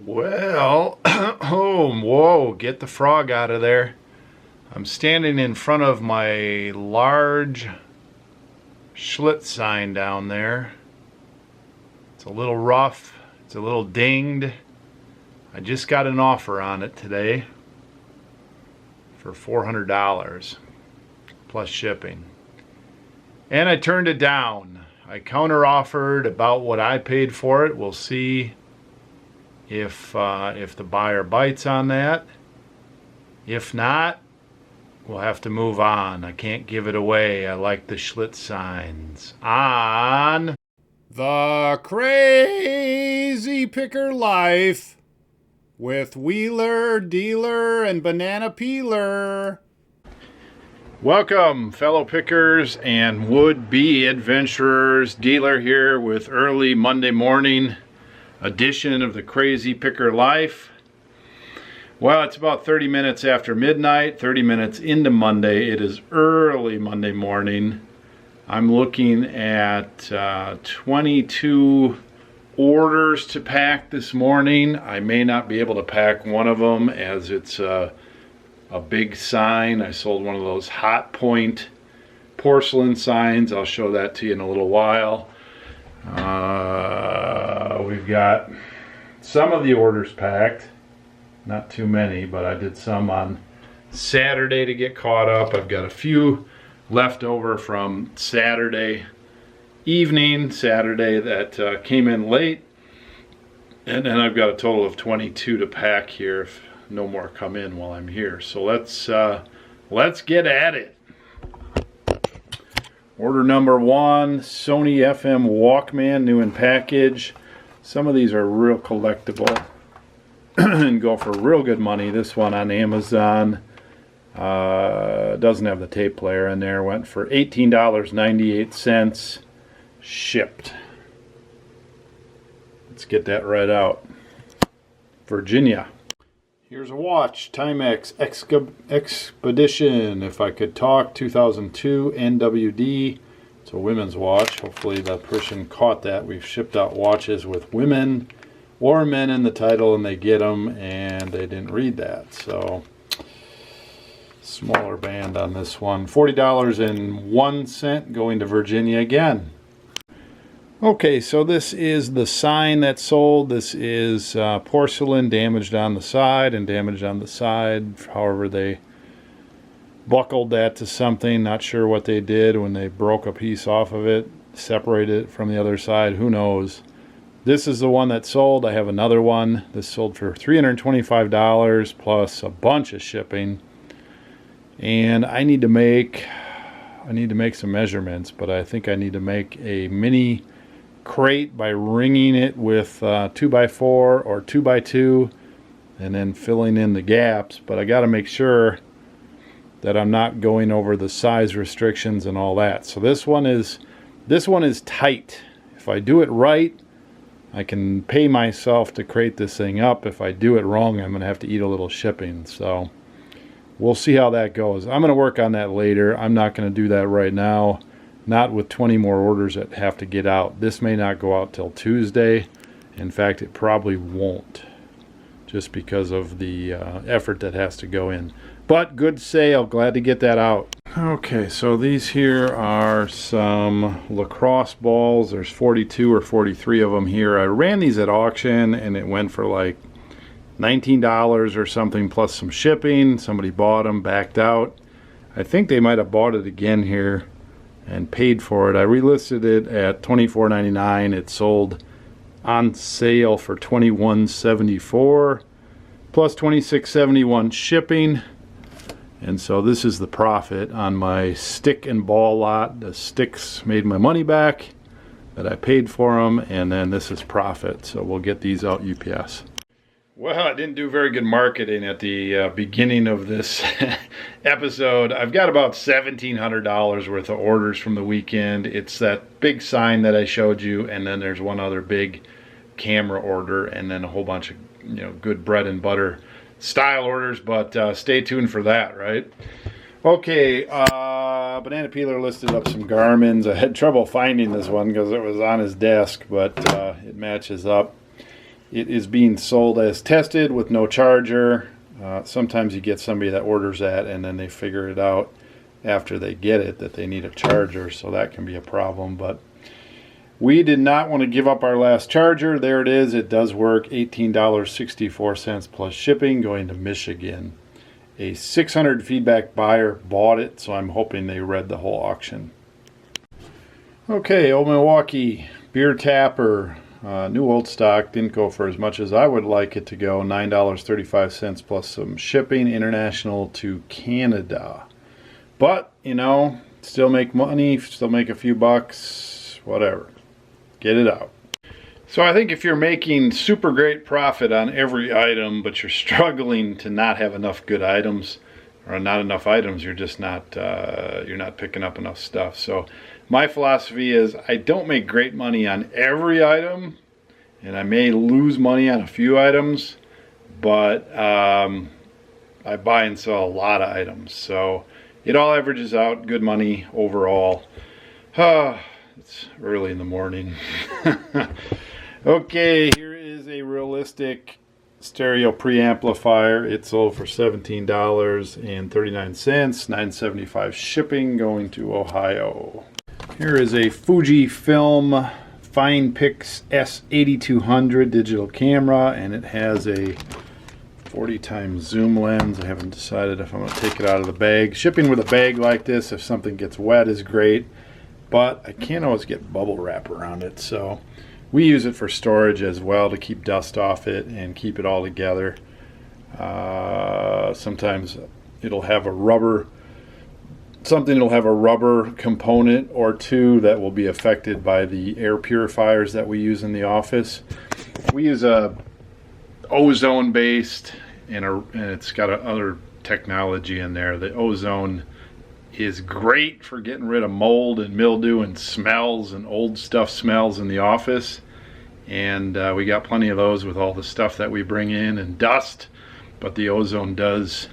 Well, oh, whoa, get the frog out of there. I'm standing in front of my large Schlitz sign down there. It's a little rough, it's a little dinged. I just got an offer on it today for $400 plus shipping. And I turned it down. I counter offered about what I paid for it. We'll see if the buyer bites on that. If not, we'll have to move on. I can't give it away. I like the Schlitz signs. On the Crazy Picker Life with Wheeler, Dealer, and Banana Peeler. Welcome, fellow pickers and would-be adventurers. Dealer here with early Monday morning edition of the Crazy Picker Life. Well, it's about 30 minutes after midnight, 30 minutes into Monday. It is early Monday morning. I'm looking at 22 orders to pack this morning. I may not be able to pack one of them as it's a big sign. I sold one of those Hot Point porcelain signs. I'll show that to you in a little while. We've got some of the orders packed. Not too many, but I did some on Saturday to get caught up. I've got a few left over from Saturday evening, Saturday that came in late. And then I've got a total of 22 to pack here if no more come in while I'm here. So let's get at it. Order number one, Sony FM Walkman, new in package. Some of these are real collectible and go for real good money. This one on Amazon doesn't have the tape player in there. Went for $18.98 shipped. Let's get that right out. Virginia. Here's a watch, Timex Expedition, if I could talk, 2002 NWD. It's a women's watch. Hopefully the person caught that. We've shipped out watches with women or men in the title and they get them and they didn't read that. So smaller band on this one. $40.01 going to Virginia again. Okay, so this is the sign that sold. This is porcelain, damaged on the side and damaged on the side. However, they buckled that to something. Not sure what they did when they broke a piece off of it, separated it from the other side. Who knows? This is the one that sold. I have another one. This sold for $325 plus a bunch of shipping. And I need to make some measurements, but I think I need to make a mini crate by ringing it with 2x4 or 2x2 and then filling in the gaps. But I got to make sure that I'm not going over the size restrictions and all that. So this one is tight. If I do it right, I can pay myself to crate this thing up. If I do it wrong, I'm going to have to eat a little shipping. So we'll see how that goes. I'm going to work on that later. I'm not going to do that right now. Not with 20 more orders that have to get out. This may not go out till Tuesday. In fact, it probably won't, just because of the effort that has to go in. But good sale. Glad to get that out. Okay, so these here are some lacrosse balls. There's 42 or 43 of them here. I ran these at auction and it went for like $19 or something plus some shipping. Somebody bought them, backed out. I think they might have bought it again here and paid for it. I relisted it at $24.99. It sold on sale for $21.74 plus $26.71 shipping. And so this is the profit on my stick and ball lot. The sticks made my money back that I paid for them, and then this is profit. So we'll get these out UPS. Well, I didn't do very good marketing at the beginning of this episode. I've got about $1,700 worth of orders from the weekend. It's that big sign that I showed you, and then there's one other big camera order, and then a whole bunch of good bread and butter style orders, but stay tuned for that, right? Okay, Banana Peeler listed up some Garmin's. I had trouble finding this one because it was on his desk, but it matches up. It is being sold as tested with no charger. Sometimes you get somebody that orders that and then they figure it out after they get it that they need a charger, so that can be a problem. But we did not want to give up our last charger. There it is. It does work. $18.64 plus shipping, going to Michigan. A 600 feedback buyer bought it, so I'm hoping they read the whole auction. Okay, Old Milwaukee beer tapper. New old stock, didn't go for as much as I would like it to go. $9.35 plus some shipping, international to Canada. But, you know, still make money, still make a few bucks, whatever. Get it out. So I think if you're making super great profit on every item, but you're struggling to not have enough good items, or not enough items, you're just not, you're not picking up enough stuff. So my philosophy is I don't make great money on every item, and I may lose money on a few items, but I buy and sell a lot of items. So it all averages out, good money overall. It's early in the morning. Okay, here is a realistic stereo preamplifier. It sold for $17.39, $9.75 shipping, going to Ohio. Here is a Fujifilm FinePix S8200 digital camera, and it has a 40 times zoom lens. I haven't decided if I'm going to take it out of the bag. Shipping with a bag like this, if something gets wet, is great, but I can't always get bubble wrap around it, so we use it for storage as well to keep dust off it and keep it all together. Sometimes it'll have a rubber component or two that will be affected by the air purifiers that we use in the office. We use a ozone based, and it's got other technology in there. The ozone is great for getting rid of mold and mildew and smells, and old stuff smells in the office, and we got plenty of those with all the stuff that we bring in and dust. But the ozone does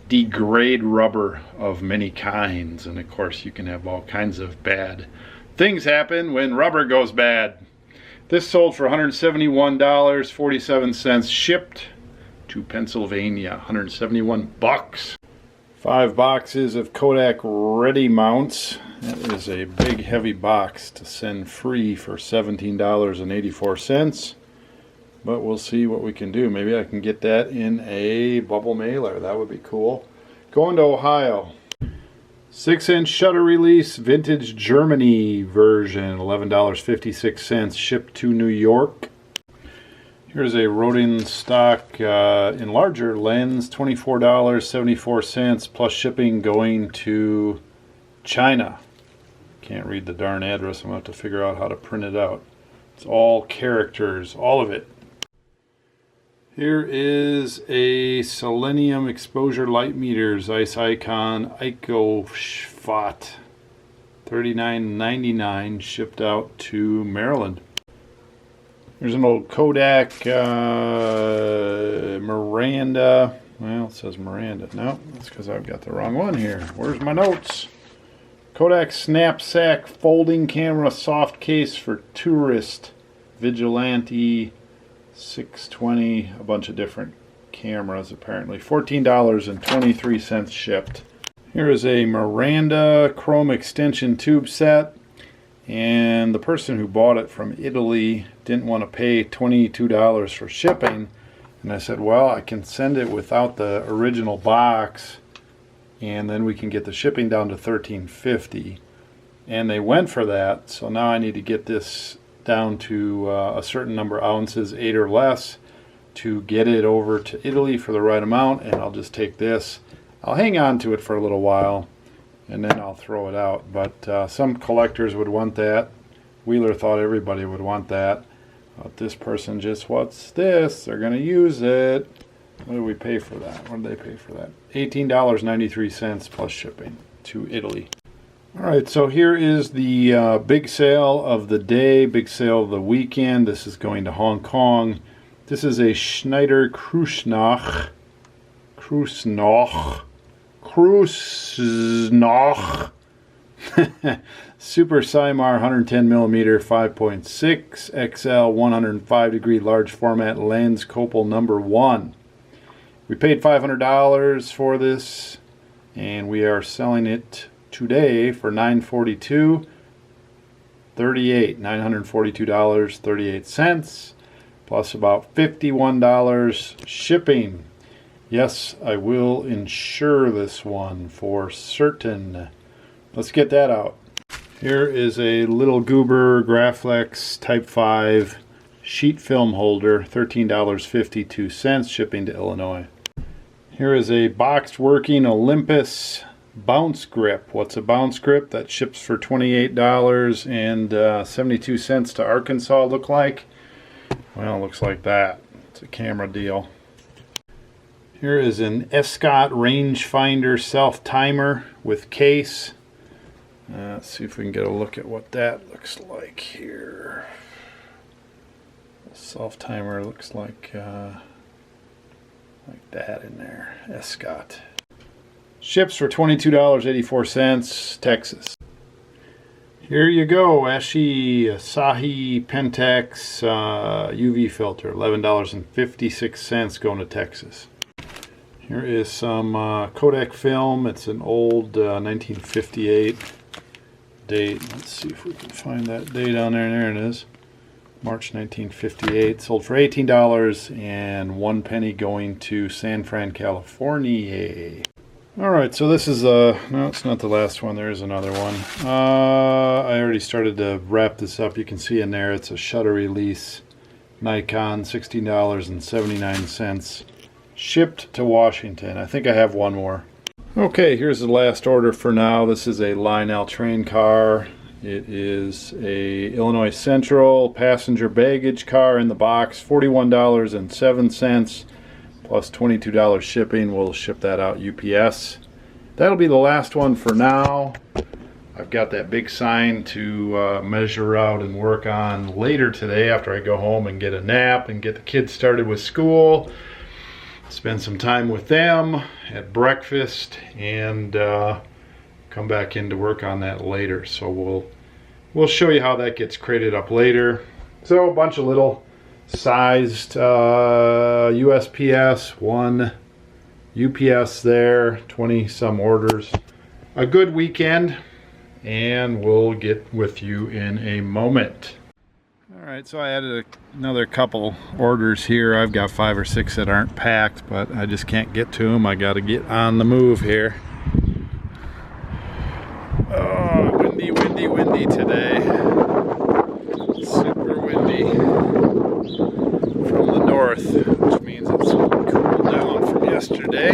degrade rubber of many kinds, and of course you can have all kinds of bad things happen when rubber goes bad. This sold for $171.47 shipped to Pennsylvania. 171 bucks. 5 boxes of Kodak Ready mounts. That is a big heavy box to send free for $17.84. But we'll see what we can do. Maybe I can get that in a bubble mailer. That would be cool. Going to Ohio. 6-inch shutter release, vintage Germany version, $11.56, shipped to New York. Here's a Rodin stock enlarger lens, $24.74 plus shipping, going to China. Can't read the darn address. I'm going to have to figure out how to print it out. It's all characters, all of it. Here is a selenium exposure light meter, Zeiss Icon IcoFot, $39.99, shipped out to Maryland. Here's an old Kodak Miranda. Well, it says Miranda. No, that's because I've got the wrong one here. Where's my notes? Kodak Snapsack folding camera soft case for tourist, Vigilante 620, a bunch of different cameras apparently. $14.23 shipped. Here is a Miranda chrome extension tube set, and the person who bought it from Italy didn't want to pay $22 for shipping, and I said, well, I can send it without the original box, and then we can get the shipping down to $13.50, and they went for that. So now I need to get this down to a certain number of ounces, 8 or less, to get it over to Italy for the right amount. And I'll just take this, I'll hang on to it for a little while, and then I'll throw it out. But some collectors would want that. Wheeler thought everybody would want that, but this person just, what's this? They're gonna use it. What do we pay for that? What did they pay for that? $18.93 plus shipping to Italy. Alright, so here is the big sale of the day, big sale of the weekend. This is going to Hong Kong. This is a Schneider Krusnoch Super Cymar 110 millimeter 5.6 XL 105 degree large format lens Copal number 1. We paid $500 for this, and we are selling it today for $942.38. $942.38 plus about $51 shipping. Yes, I will insure this one for certain. Let's get that out. Here is a little goober Graflex Type 5 sheet film holder, $13.52, shipping to Illinois. Here is a boxed working Olympus bounce grip. What's a bounce grip? That ships for $28.72 to Arkansas, look like. Well, it looks like that. It's a camera deal. Here is an Escott rangefinder self-timer with case. Let's see if we can get a look at what that looks like here. Self-timer looks like that in there. Escott. Ships for $22.84, Texas. Here you go, Eschi Asahi Pentex UV filter, $11.56, going to Texas. Here is some Kodak film. It's an old 1958 date. Let's see if we can find that date on there. There it is. March 1958. Sold for $18 and 1 penny, going to San Fran, California. Alright, so this is no, it's not the last one. There is another one. I already started to wrap this up. You can see in there it's a shutter release Nikon, $16.79. Shipped to Washington. I think I have one more. Okay, here's the last order for now. This is a Lionel train car. It is a Illinois Central passenger baggage car in the box, $41.07 plus $22 shipping. We'll ship that out UPS. That'll be the last one for now. I've got that big sign to measure out and work on later today after I go home and get a nap and get the kids started with school. Spend some time with them at breakfast and come back in to work on that later. So we'll show you how that gets crated up later. So a bunch of little sized USPS, one UPS there, 20 some orders. A good weekend, and we'll get with you in a moment. Alright, so I added another couple orders here. I've got 5 or 6 that aren't packed, but I just can't get to them. I got to get on the move here. Oh, windy today. Super windy from the north, which means it's cooled down from yesterday.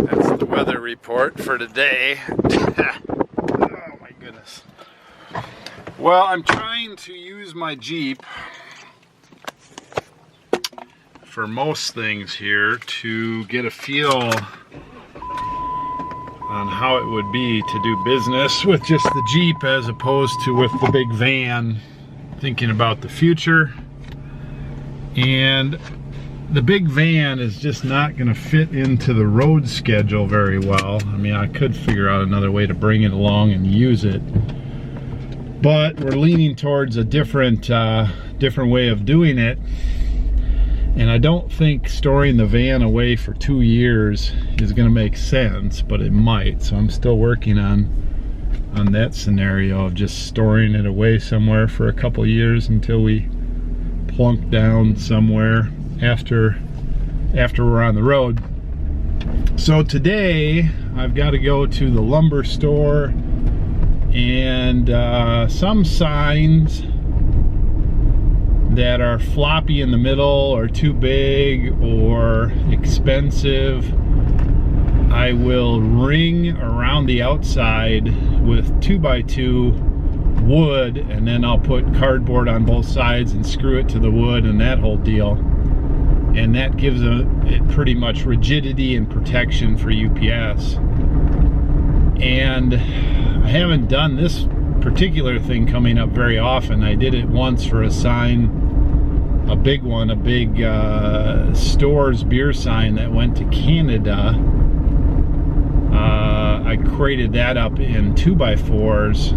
That's the weather report for today. Oh my goodness. Well, I'm trying to use my Jeep for most things here to get a feel on how it would be to do business with just the Jeep as opposed to with the big van, thinking about the future. And the big van is just not going to fit into the road schedule very well. I mean, I could figure out another way to bring it along and use it, but we're leaning towards a different way of doing it. And I don't think storing the van away for 2 years is going to make sense, but it might. So I'm still working on that scenario of just storing it away somewhere for a couple years until we plunk down somewhere after we're on the road. So today I've got to go to the lumber store, and some signs that are floppy in the middle or too big or expensive, I will ring around the outside with 2x2 wood, and then I'll put cardboard on both sides and screw it to the wood and that whole deal. And that gives it pretty much rigidity and protection for UPS. And I haven't done this particular thing coming up very often. I did it once for a sign, a big one, a big Stores beer sign that went to Canada. I crated that up in 2x4s,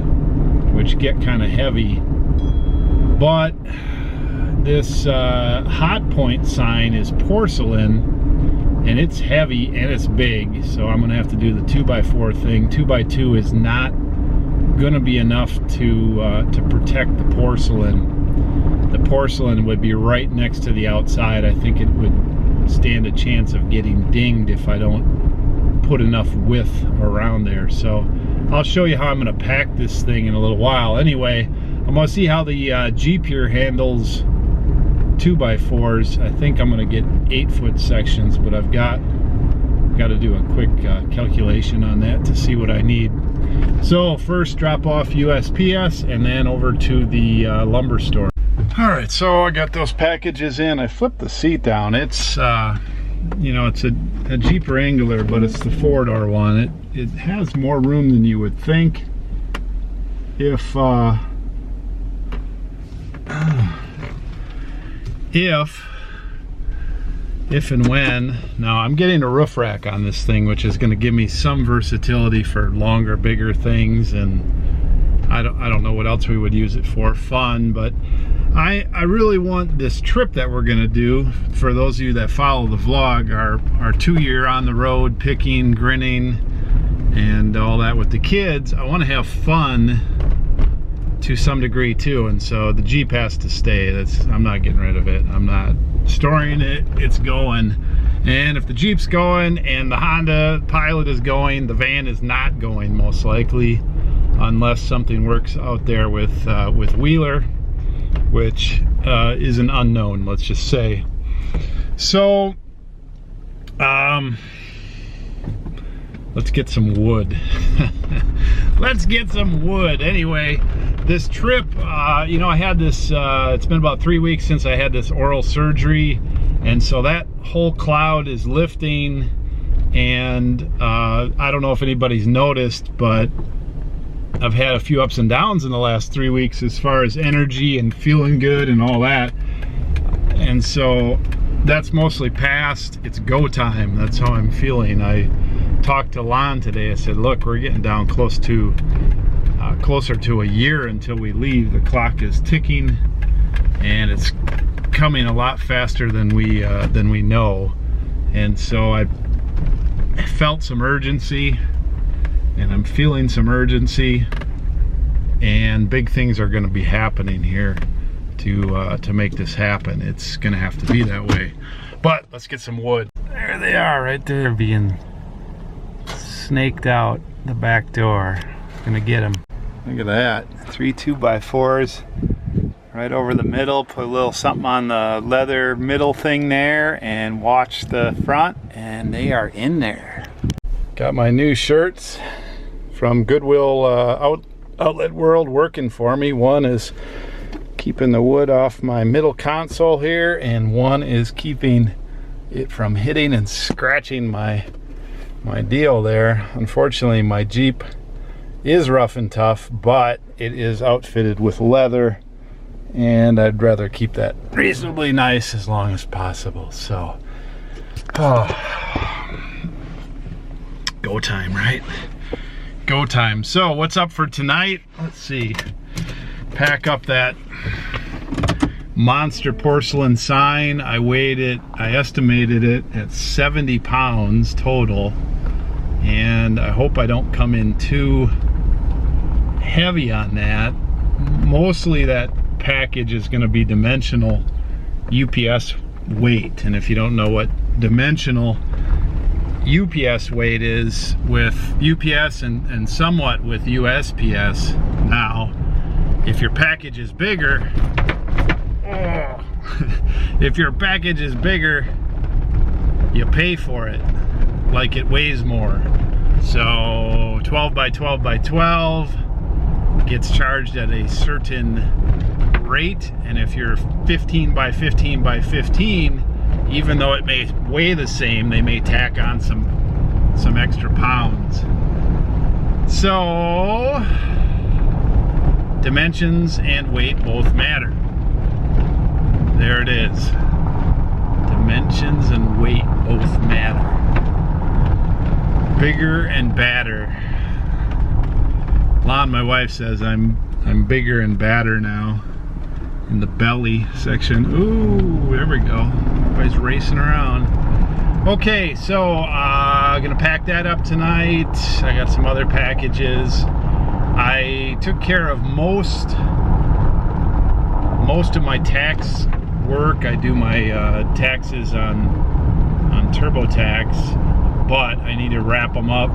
which get kind of heavy. But this hot point sign is porcelain, and it's heavy and it's big, so I'm gonna have to do the 2x4 thing. 2x2 is not gonna be enough to protect the porcelain. The porcelain would be right next to the outside. I think it would stand a chance of getting dinged if I don't put enough width around there. So I'll show you how I'm going to pack this thing in a little while. Anyway, I'm going to see how the Jeep here handles 2x4s. I think I'm going to get 8-foot sections, but I've got to do a quick calculation on that to see what I need. So first, drop off USPS and then over to the lumber store. All right, so I got those packages in. I flipped the seat down. It's you know, it's a Jeep Wrangler, but it's the 4-door one. It has more room than you would think. If and when. Now I'm getting a roof rack on this thing, which is going to give me some versatility for longer, bigger things, and I don't know what else we would use it for. Fun, but I really want this trip that we're gonna do. For those of you that follow the vlog, our 2-year on the road, picking, grinning, and all that with the kids, I want to have fun to some degree too, and so the Jeep has to stay. I'm not getting rid of it. I'm not storing it. It's going. And if the Jeep's going and the Honda Pilot is going, the van is not going, most likely, unless something works out there with Wheeler, which is an unknown, let's just say. So let's get some wood. Let's get some wood. Anyway, this trip, you know, I had this, it's been about 3 weeks since I had this oral surgery, and so that whole cloud is lifting, and I don't know if anybody's noticed, but I've had a few ups and downs in the last 3 weeks as far as energy and feeling good and all that. And so that's mostly past. It's go time. That's how I'm feeling. I talked to Lon today. I said, look, we're getting down closer to a year until we leave. The clock is ticking, and it's coming a lot faster than we know. And so I felt some urgency, and I'm feeling some urgency, and big things are going to be happening here to make this happen. It's going to have to be that way. But let's get some wood. There they are, right there, being snaked out the back door. Gonna get them. Look at that. 3 2x4s right over the middle. Put a little something on the leather middle thing there, and watch the front, and they are in there. Got my new shirts from Goodwill Outlet World working for me. One is keeping the wood off my middle console here, and one is keeping it from hitting and scratching my deal there. Unfortunately, my Jeep is rough and tough, but it is outfitted with leather, and I'd rather keep that reasonably nice as long as possible. So go time, right? Go time. So what's up for tonight? Let's see. Pack up that monster porcelain sign. I weighed it, I estimated it at 70 pounds total, and I hope I don't come in too heavy on that. Mostly that package is going to be dimensional UPS weight, and if you don't know what dimensional UPS weight is, with UPS and somewhat with USPS now, if your package is bigger, if your package is bigger, you pay for it like it weighs more. So 12 by 12 by 12 gets charged at a certain rate, and if you're 15 by 15 by 15, even though it may weigh the same, they may tack on some extra pounds. So dimensions and weight both matter. There it is. Dimensions and weight both matter. Bigger and badder. Lon, my wife, says I'm bigger and badder now in the belly section. Ooh, there we go. Everybody's racing around. Okay, so gonna pack that up tonight. I got some other packages. I took care of most of my tax work. I do my taxes on TurboTax, but I need to wrap them up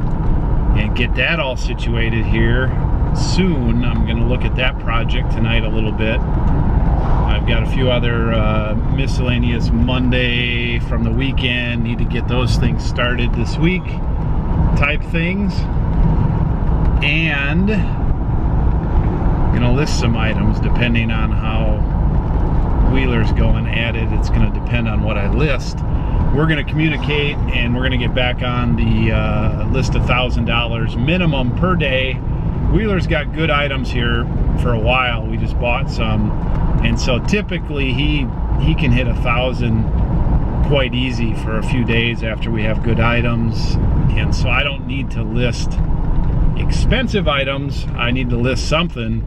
and get that all situated here soon. I'm going to look at that project tonight a little bit. I've got a few other miscellaneous Monday from the weekend, need to get those things started this week type things. And I'm going to list some items depending on how Wheeler's going at it. It's going to depend on what I list. We're going to communicate, and we're going to get back on the list of $1,000 minimum per day. Wheeler's got good items here for a while. We just bought some, and so typically he can hit 1,000 quite easy for a few days after we have good items. And so I don't need to list expensive items. I need to list something,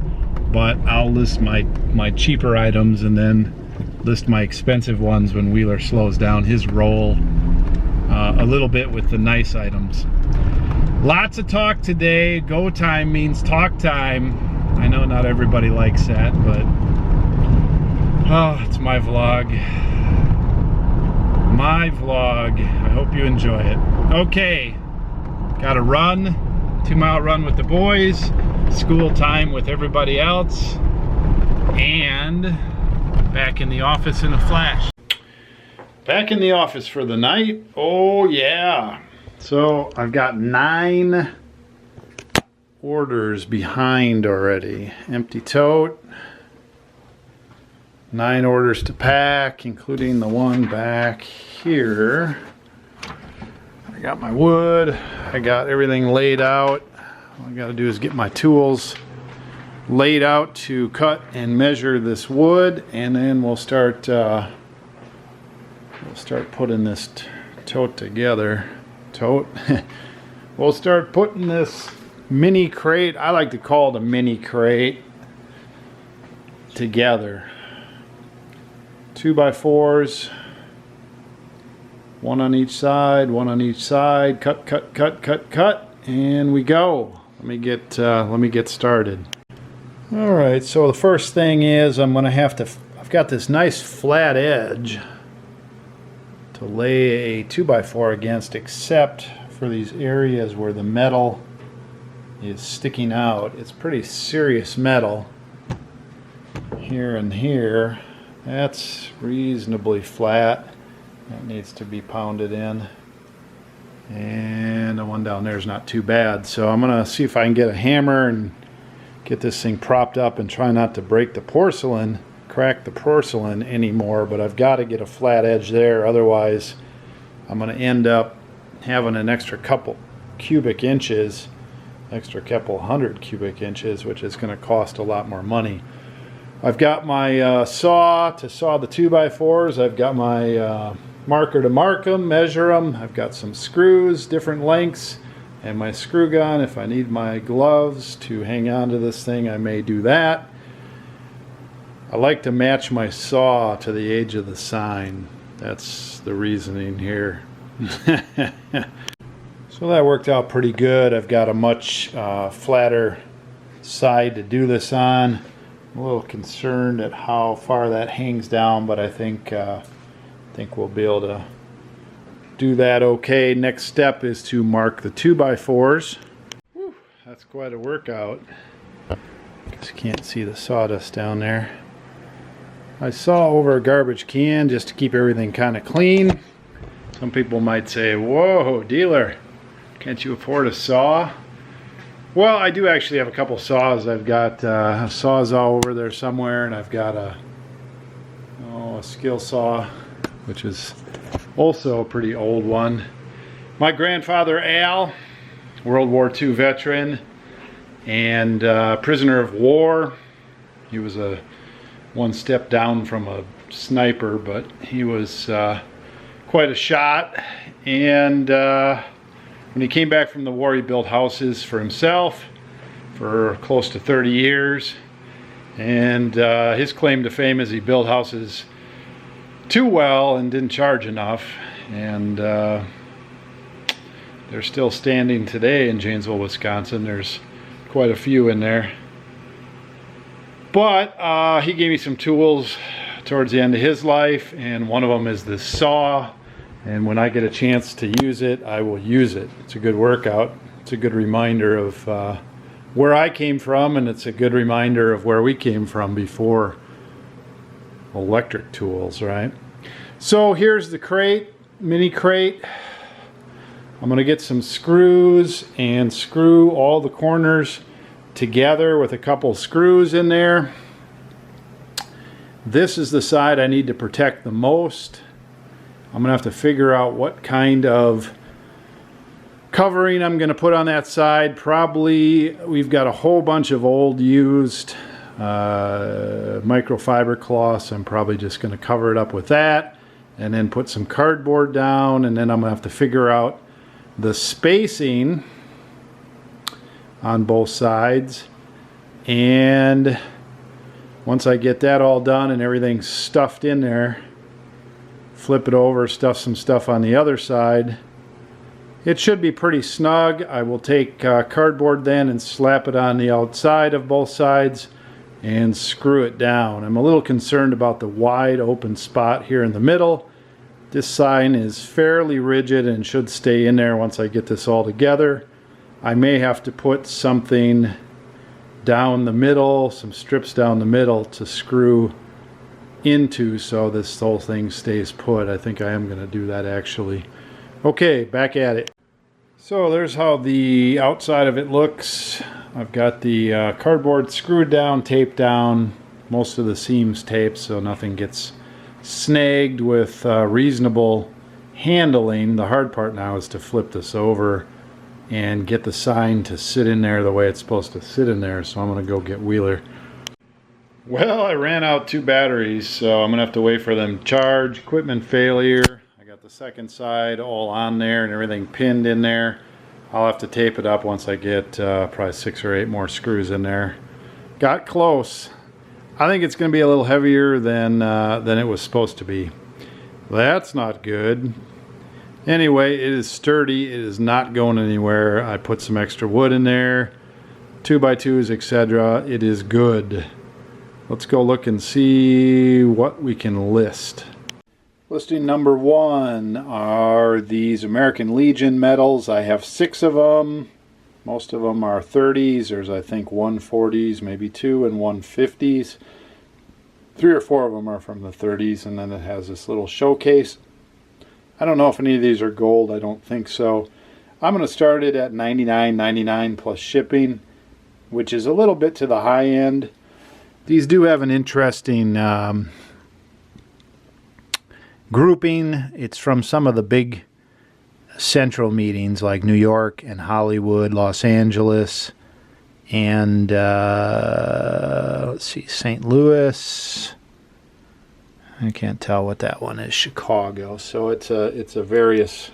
but I'll list my cheaper items and then list my expensive ones when Wheeler slows down his roll a little bit with the nice items. Lots of talk today. Go time means talk time. I know not everybody likes that, but oh, it's my vlog. My vlog. I hope you enjoy it. Okay, got to run. 2-mile run with the boys. School time with everybody else. And back in the office in a flash. Back in the office for the night. Oh yeah. So I've got 9 orders behind already. Empty tote. 9 orders to pack, including the one back here. I got my wood. I got everything laid out. All I got to do is get my tools laid out to cut and measure this wood, and then we'll start putting this tote together. We'll start putting this mini crate, I like to call it a mini crate, together. 2x4s, one on each side, cut, and we go. Let me get started. All right, so the first thing is I've got this nice flat edge to lay a 2x4 against, except for these areas where the metal is sticking out. It's pretty serious metal here and here. That's reasonably flat. That needs to be pounded in. And the one down there is not too bad. So I'm gonna see if I can get a hammer and get this thing propped up and try not to break the porcelain, crack the porcelain anymore, but I've got to get a flat edge there, otherwise I'm going to end up having an extra couple cubic inches, extra couple 100 cubic inches, which is going to cost a lot more money. I've got my saw to saw the 2x4s. I've got my marker to mark them, measure them. I've got some screws, different lengths, and my screw gun. If I need my gloves to hang on to this thing, I may do that. I like to match my saw to the age of the sign. That's the reasoning here. So that worked out pretty good. I've got a much flatter side to do this on. I'm a little concerned at how far that hangs down, but I think we'll be able to do that okay. Next step is to mark the 2x4s. Whew, that's quite a workout. Guess you can't see the sawdust down there. I saw over a garbage can just to keep everything kind of clean. Some people might say, whoa, dealer, can't you afford a saw? Well, I do actually have a couple saws. I've got a Sawzall over there somewhere, and I've got a skill saw, which is also a pretty old one. My grandfather Al, World War II veteran and prisoner of war. He was one step down from a sniper, but he was quite a shot, and When he came back from the war, he built houses for himself for close to 30 years. And his claim to fame is he built houses too well and didn't charge enough. And they're still standing today in Janesville, Wisconsin. There's quite a few in there. But he gave me some tools towards the end of his life, and one of them is this saw. And when I get a chance to use it, I will use it. It's a good workout. It's a good reminder of where I came from, and it's a good reminder of where we came from before electric tools, right? So here's the crate, mini crate. I'm going to get some screws and screw all the corners together with a couple screws in there. This is the side I need to protect the most. I'm going to have to figure out what kind of covering I'm going to put on that side. Probably, we've got a whole bunch of old used microfiber cloths. I'm probably just going to cover it up with that and then put some cardboard down, and then I'm going to have to figure out the spacing on both sides. And once I get that all done and everything's stuffed in there, flip it over, stuff some stuff on the other side. It should be pretty snug. I will take cardboard then and slap it on the outside of both sides and screw it down. I'm a little concerned about the wide open spot here in the middle. This sign is fairly rigid and should stay in there once I get this all together. I may have to put something down the middle, some strips down the middle to screw into so this whole thing stays put. I think I am going to do that actually. Okay, back at it. So there's how the outside of it looks. I've got the cardboard screwed down, taped down, most of the seams taped so nothing gets snagged with reasonable handling. The hard part now is to flip this over and get the sign to sit in there the way it's supposed to sit in there, so I'm going to go get Wheeler. Well, I ran out 2 batteries, so I'm going to have to wait for them to charge. Equipment failure. I got the second side all on there and everything pinned in there. I'll have to tape it up once I get probably 6 or 8 more screws in there. Got close. I think it's going to be a little heavier than it was supposed to be. That's not good. Anyway, it is sturdy. It is not going anywhere. I put some extra wood in there, 2x2s, etc. It is good. Let's go look and see what we can list. Listing number 1 are these American Legion medals. I have 6 of them. Most of them are 30s. There's, I think, 140s, maybe 2 and 150s. 3 or 4 of them are from the 30s, and then it has this little showcase. I don't know if any of these are gold. I don't think so. I'm going to start it at $99.99 plus shipping, which is a little bit to the high end. These do have an interesting grouping. It's from some of the big central meetings like New York and Hollywood, Los Angeles, and let's see, St. Louis. I can't tell what that one is. Chicago. So it's a various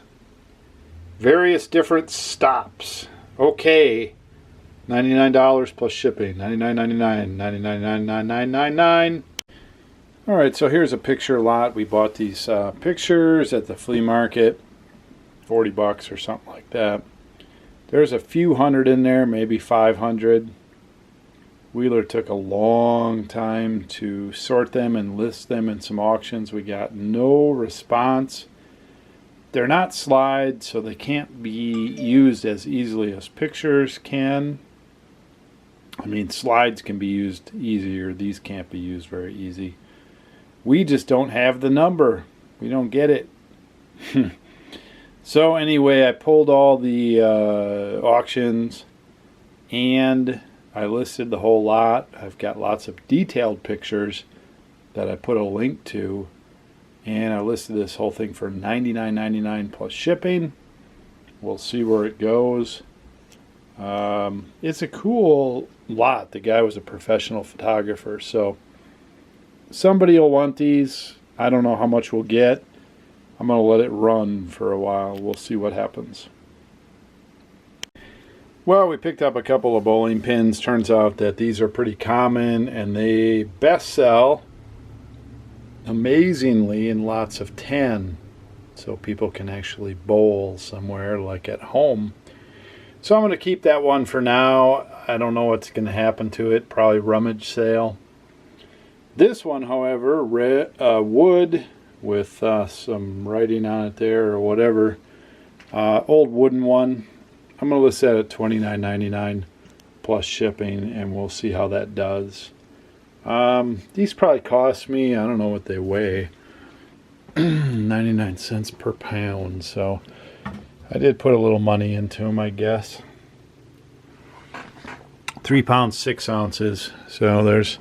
different stops. Okay. $99 plus shipping. $99.99. $99.99. All right, so here's a picture lot. We bought these pictures at the flea market, $40 or something like that. There's a few hundred in there, maybe 500. Wheeler took a long time to sort them and list them in some auctions. We got no response. They're not slides, so they can't be used as easily as pictures can. I mean, slides can be used easier. These can't be used very easy. We just don't have the number. We don't get it. So anyway, I pulled all the auctions and I listed the whole lot. I've got lots of detailed pictures that I put a link to. And I listed this whole thing for $99.99 plus shipping. We'll see where it goes. It's a cool lot. The guy was a professional photographer, so somebody will want these. I don't know how much we'll get. I'm going to let it run for a while. We'll see what happens. Well, we picked up a couple of bowling pins. Turns out that these are pretty common and they best sell amazingly in lots of 10. So people can actually bowl somewhere like at home. So I'm going to keep that one for now. I don't know what's going to happen to it. Probably rummage sale. This one, however, wood with some writing on it there or whatever. Old wooden one. I'm going to list that at $29.99 plus shipping, and we'll see how that does. These probably cost me, I don't know what they weigh, 99 cents per pound. So I did put a little money into them, I guess. 3 pounds 6 ounces. So there's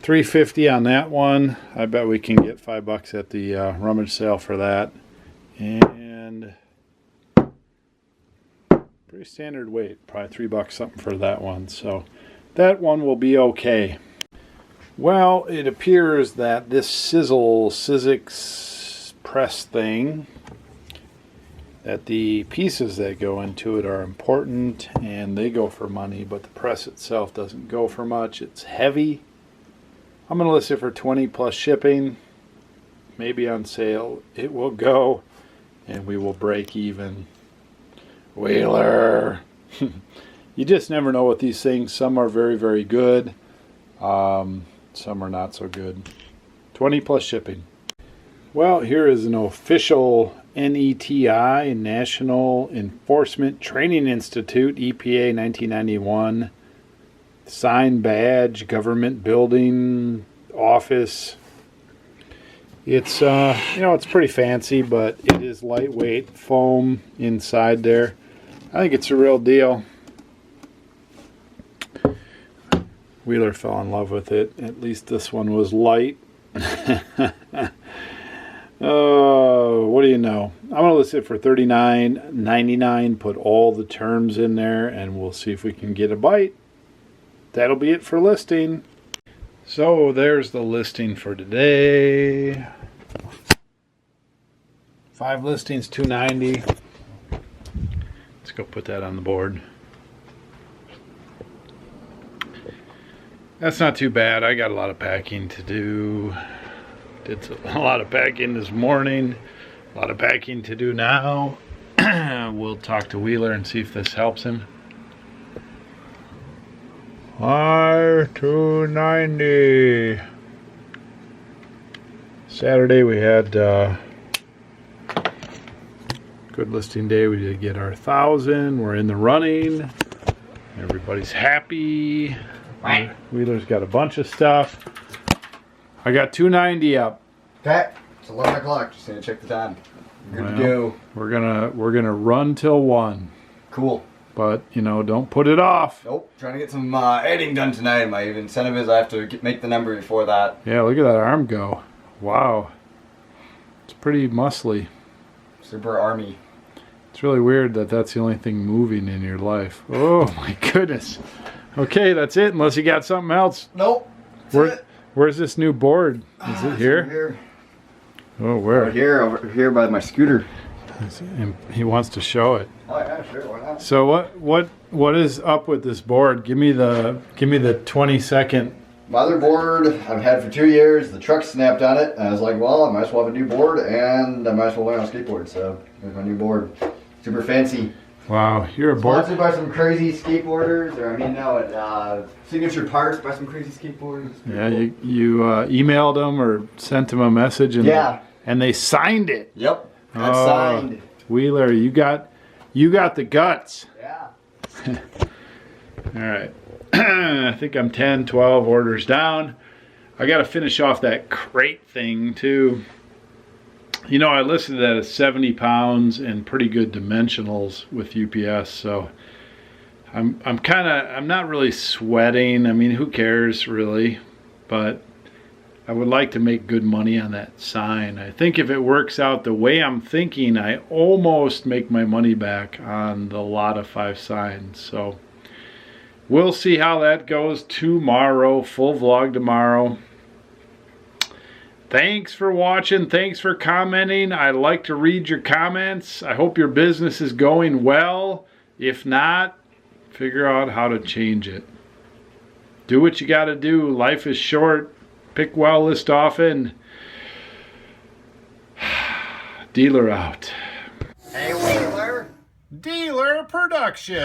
$3.50 on that one. I bet we can get $5 at the rummage sale for that. And pretty standard weight, probably $3 something for that one. So that one will be okay. Well, it appears that this Sizzix press thing, that the pieces that go into it are important and they go for money, but the press itself doesn't go for much. It's heavy. I'm going to list it for $20 plus shipping. Maybe on sale it will go and we will break even. Wheeler. You just never know with these things. Some are very, very good. Some are not so good. $20 plus shipping. Well, here is an official NETI, National Enforcement Training Institute, EPA 1991. Sign badge, government building, office. It's it's pretty fancy, but it is lightweight foam inside there. I think it's a real deal. Wheeler fell in love with it. At least this one was light. Oh, what do you know? I'm going to list it for $39.99. Put all the terms in there, and we'll see if we can get a bite. That'll be it for listing. So there's the listing for today. 5 listings, $290. Let's go put that on the board. That's not too bad. I got a lot of packing to do. Did a lot of packing this morning. A lot of packing to do now. We'll talk to Wheeler and see if this helps him. $290. Saturday we had good listing day. We did get our 1,000. We're in the running. Everybody's happy. Wheeler's got a bunch of stuff. I got $290 up. Okay, it's 11 o'clock. Just gonna check the time. Good to go. We're gonna run till 1. Cool. But don't put it off. Nope. Trying to get some editing done tonight. My incentive is I have to make the number before that. Yeah, look at that arm go. Wow. It's pretty muscly. Super army. It's really weird that that's the only thing moving in your life. Oh my goodness. Okay, that's it. Unless you got something else. Nope. Where's this new board? Is it here? Here. Oh, where? Over here by my scooter. And he wants to show it. Oh yeah, sure. Why not? So what is up with this board? Give me the 20-second. Motherboard I've had for 2 years. The truck snapped on it. And I was like, well, I might as well have a new board, and I might as well learn on skateboard. So here's my new board. Super fancy. Wow, you're a board. Sponsored by some crazy skateboarders, or signature parts by some crazy skateboarders. Yeah, cool. you emailed them or sent them a message, and and they signed it. Yep, got signed. Wheeler, you got the guts. Yeah. All right. I think I'm 10, 12 orders down. I got to finish off that crate thing too. I listed that as 70 pounds and pretty good dimensionals with UPS. So I'm not really sweating. I mean, who cares really? But I would like to make good money on that sign. I think if it works out the way I'm thinking, I almost make my money back on the lot of 5 signs. So we'll see how that goes tomorrow. Full vlog tomorrow. Thanks for watching. Thanks for commenting. I like to read your comments. I hope your business is going well. If not, Figure out how to change it. Do what you got to do. Life is short. Pick well, list often. Dealer out. Hey, Wheeler. Dealer production.